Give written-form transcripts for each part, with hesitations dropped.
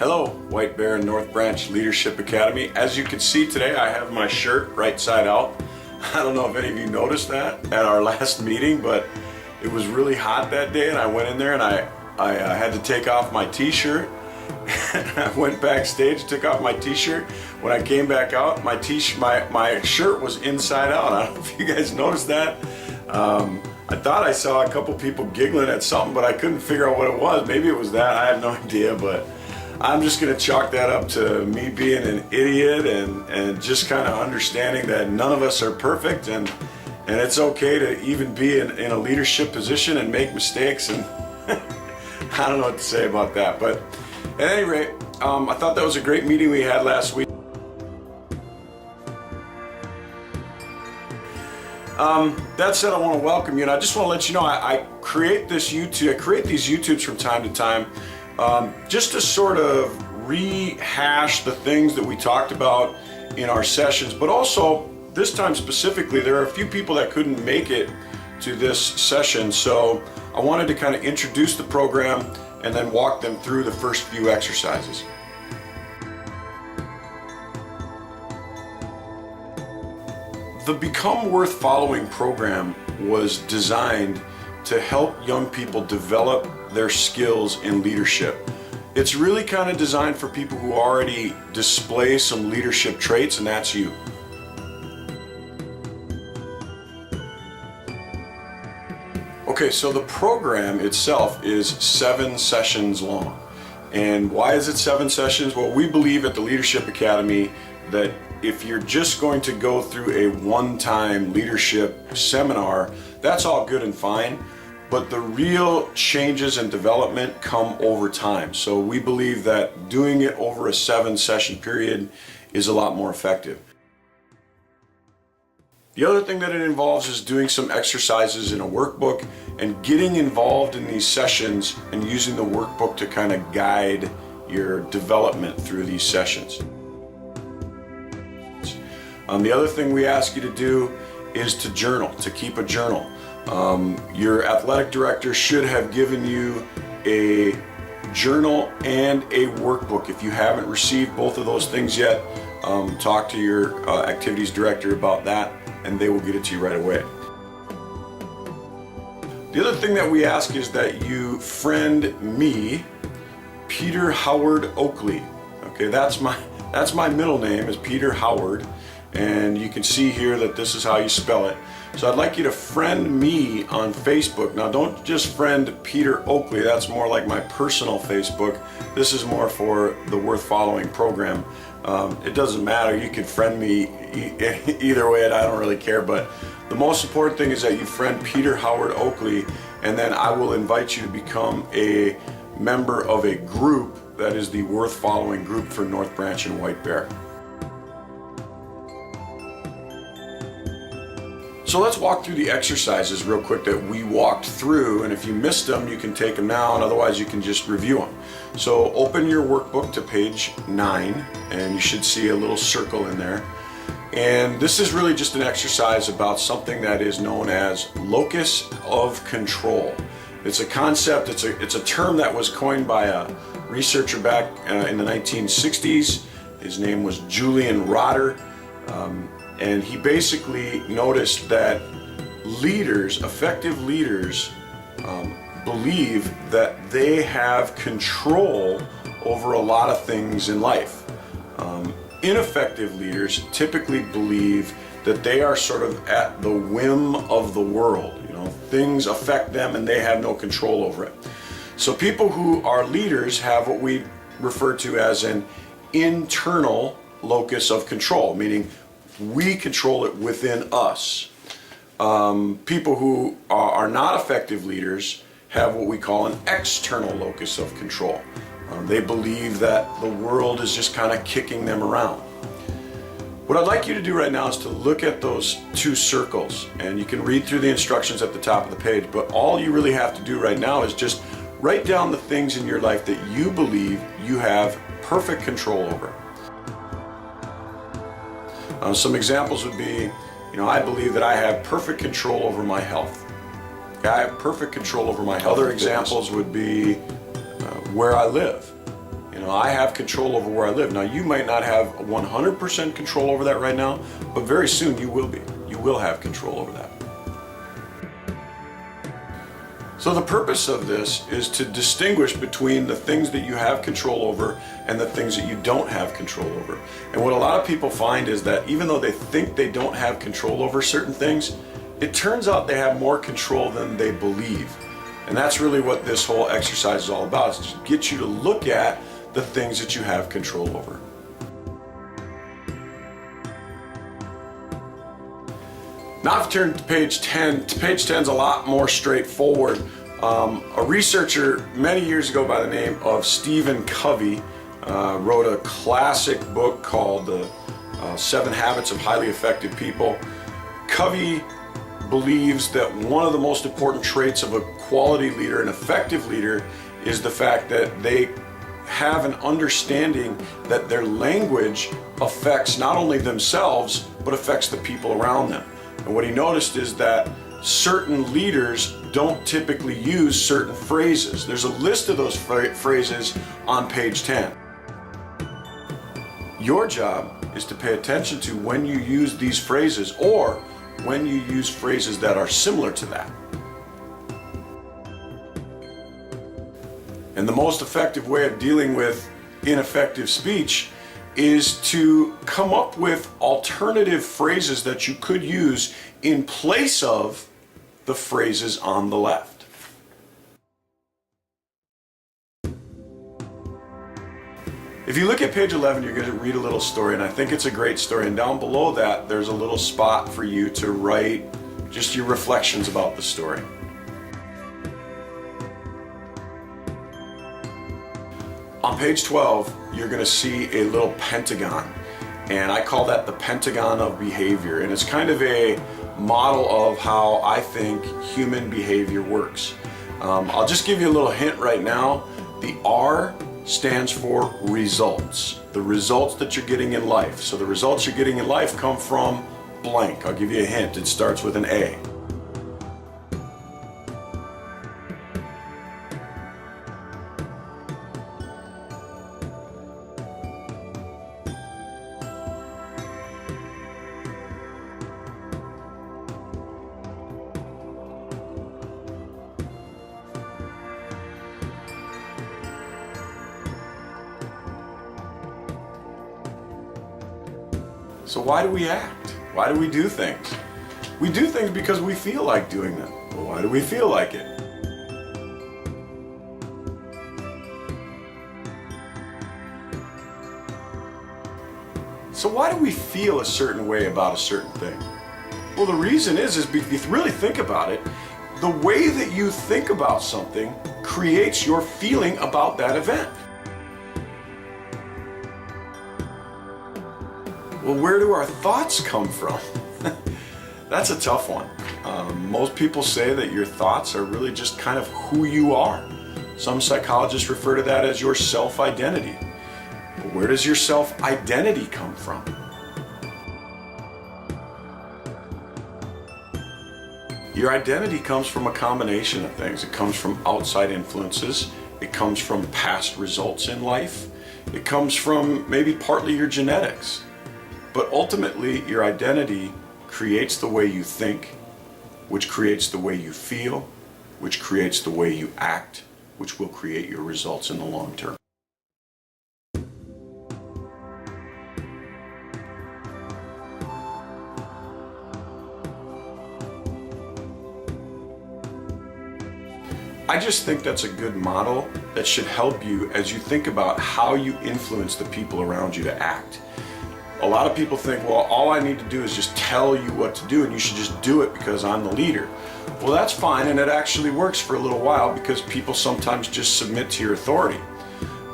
Hello, White Bear and North Branch Leadership Academy. As you can see today, I have my shirt right side out. I don't know if any of you noticed that at our last meeting, but it was really hot that day and I went in there and I had to take off my t-shirt. I went backstage, took off my t-shirt. When I came back out, my shirt was inside out. I don't know if you guys noticed that. I thought I saw a couple people giggling at something, but I couldn't figure out what it was. Maybe it was that, I have no idea, but I'm just gonna chalk that up to me being an idiot and just kind of understanding that none of us are perfect and it's okay to even be in a leadership position and make mistakes, and I don't know what to say about that. But at any rate, I thought that was a great meeting we had last week. That said, I want to welcome you, and I just want to let you know I create these YouTubes from time to time just to sort of rehash the things that we talked about in our sessions, but also this time specifically, there are a few people that couldn't make it to this session, so I wanted to kind of introduce the program and then walk them through the first few exercises. The Become Worth Following program was designed to help young people develop their skills in leadership. It's really kind of designed for people who already display some leadership traits, and that's you. Okay, so the program itself is 7 sessions long. And why is it 7 sessions? Well, we believe at the Leadership Academy that if you're just going to go through a one-time leadership seminar, that's all good and fine, but the real changes and development come over time. So we believe that doing it over a 7-session period is a lot more effective. The other thing that it involves is doing some exercises in a workbook and getting involved in these sessions and using the workbook to kind of guide your development through these sessions. The other thing we ask you to do is to journal, to keep a journal. Your athletic director should have given you a journal and a workbook. If you haven't received both of those things yet, talk to your activities director about that and they will get it to you right away. The other thing that we ask is that you friend me, Peter Howard Ockuly. Okay, that's my middle name is Peter Howard. And you can see here that this is how you spell it. So I'd like you to friend me on Facebook. Now don't just friend Peter Ockuly, that's more like my personal Facebook. This is more for the Worth Following program. It doesn't matter, you can friend me either way, and I don't really care, but the most important thing is that you friend Peter Howard Ockuly, and then I will invite you to become a member of a group that is the Worth Following group for North Branch and White Bear. So let's walk through the exercises real quick that we walked through, and if you missed them, you can take them now, and otherwise you can just review them. So open your workbook to page 9, and you should see a little circle in there. And this is really just an exercise about something that is known as locus of control. It's a concept, it's a term that was coined by a researcher back in the 1960s. His name was Julian Rotter. And he basically noticed that leaders, effective leaders, believe that they have control over a lot of things in life. Ineffective leaders typically believe that they are sort of at the whim of the world. You know, things affect them and they have no control over it. So people who are leaders have what we refer to as an internal locus of control, meaning we control it within us. People who are not effective leaders have what we call an external locus of control. They believe that the world is just kind of kicking them around. What I'd like you to do right now is to look at those 2 circles, and you can read through the instructions at the top of the page, but all you really have to do right now is just write down the things in your life that you believe you have perfect control over. Some examples would be, I believe that I have perfect control over my health. Okay, I have perfect control over my health. Other examples would be where I live. I have control over where I live. Now, you might not have 100% control over that right now, but very soon you will be. You will have control over that. So the purpose of this is to distinguish between the things that you have control over and the things that you don't have control over. And what a lot of people find is that even though they think they don't have control over certain things, it turns out they have more control than they believe. And that's really what this whole exercise is all about, is to get you to look at the things that you have control over. Now if you turn to page 10, page 10 is a lot more straightforward. A researcher many years ago by the name of Stephen Covey wrote a classic book called The 7 Habits of Highly Effective People. Covey believes that one of the most important traits of a quality leader, an effective leader, is the fact that they have an understanding that their language affects not only themselves, but affects the people around them. And what he noticed is that certain leaders don't typically use certain phrases. There's a list of those phrases on page 10. Your job is to pay attention to when you use these phrases or when you use phrases that are similar to that. And the most effective way of dealing with ineffective speech is to come up with alternative phrases that you could use in place of the phrases on the left. If you look at page 11, you're going to read a little story, and I think it's a great story. And down below that, there's a little spot for you to write just your reflections about the story. On page 12, you're going to see a little pentagon, and I call that the pentagon of behavior, and it's kind of a model of how I think human behavior works. I'll just give you a little hint right now. The R stands for results, the results that you're getting in life. So the results you're getting in life come from blank. I'll give you a hint. It starts with an A. So why do we act? Why do we do things? We do things because we feel like doing them. Well, why do we feel like it? So why do we feel a certain way about a certain thing? Well, the reason is if you really think about it, the way that you think about something creates your feeling about that event. Well, where do our thoughts come from? That's a tough one. Most people say that your thoughts are really just kind of who you are. Some psychologists refer to that as your self-identity. But where does your self-identity come from? Your identity comes from a combination of things. It comes from outside influences. It comes from past results in life. It comes from maybe partly your genetics. But ultimately, your identity creates the way you think, which creates the way you feel, which creates the way you act, which will create your results in the long term. I just think that's a good model that should help you as you think about how you influence the people around you to act. A lot of people think, well, all I need to do is just tell you what to do and you should just do it because I'm the leader. Well, that's fine, and it actually works for a little while because people sometimes just submit to your authority.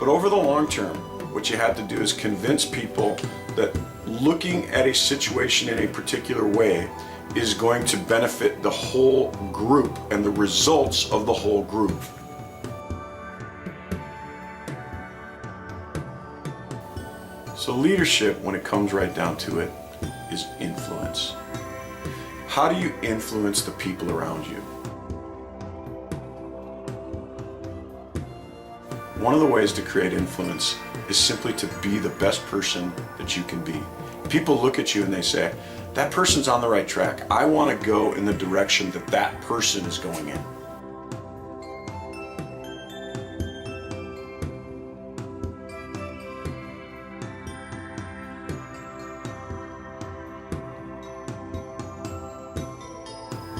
But over the long term, what you have to do is convince people that looking at a situation in a particular way is going to benefit the whole group and the results of the whole group. So leadership, when it comes right down to it, is influence. How do you influence the people around you? one of the ways to create influence is simply to be the best person that you can be. People look at you and they say, that person's on the right track. I want to go in the direction that that person is going in.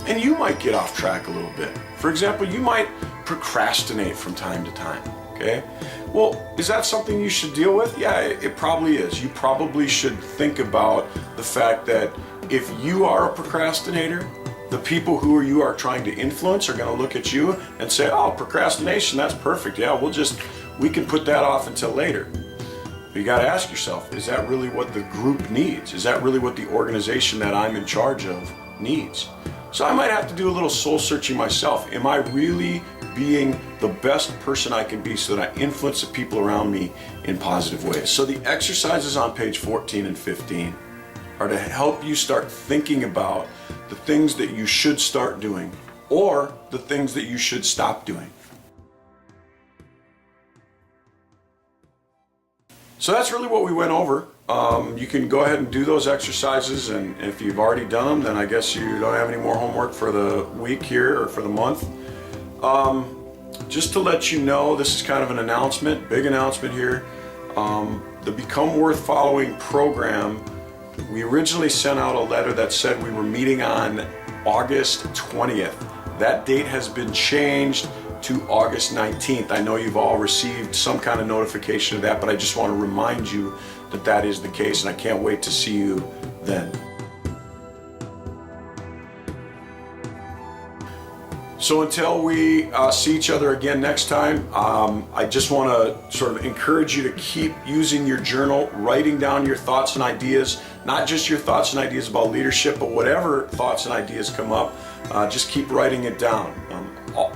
And you might get off track a little bit. For example, you might procrastinate from time to time, okay? Well, is that something you should deal with? Yeah, it probably is. You probably should think about the fact that if you are a procrastinator, the people who you are trying to influence are going to look at you and say, oh, procrastination, that's perfect. Yeah, we can put that off until later. But you got to ask yourself, is that really what the group needs? Is that really what the organization that I'm in charge of needs? So I might have to do a little soul searching myself. Am I really being the best person I can be so that I influence the people around me in positive ways? So the exercises on page 14 and 15 are to help you start thinking about the things that you should start doing or the things that you should stop doing. So that's really what we went over. You can go ahead and do those exercises, and if you've already done them, then I guess you don't have any more homework for the week here or for the month. Just to let you know, this is kind of an announcement, big announcement here. The Become Worth Following program, we originally sent out a letter that said we were meeting on August 20th. That date has been changed to August 19th. I know you've all received some kind of notification of that, but I just want to remind you that that is the case, and I can't wait to see you then. So until we see each other again next time, I just want to sort of encourage you to keep using your journal, writing down your thoughts and ideas, not just your thoughts and ideas about leadership, but whatever thoughts and ideas come up, just keep writing it down.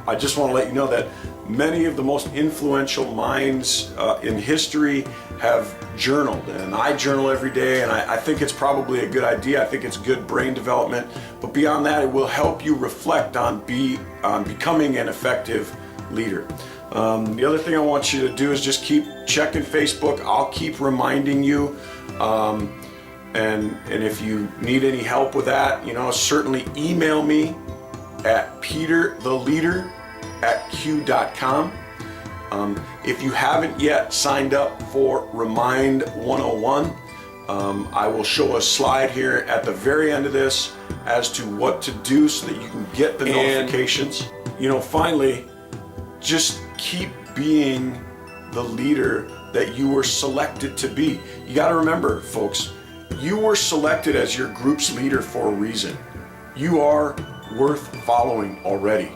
I just want to let you know that many of the most influential minds in history have journaled, and I journal every day, and I think it's probably a good idea. I think it's good brain development, but beyond that, it will help you reflect on becoming an effective leader. The other thing I want you to do is just keep checking Facebook. I'll keep reminding you, and if you need any help with that, certainly email me at petertheleader@q.com. If you haven't yet signed up for Remind 101, I will show a slide here at the very end of this as to what to do so that you can get the notifications. Finally, just keep being the leader that you were selected to be. You got to remember, folks, you were selected as your group's leader for a reason. You are worth following already.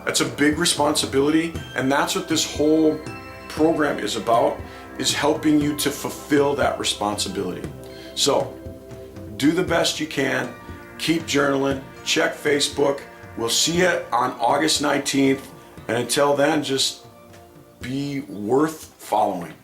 That's a big responsibility, and that's what this whole program is about, is helping you to fulfill that responsibility. So, do the best you can, keep journaling, check Facebook. We'll see you on August 19th, and until then, just be worth following.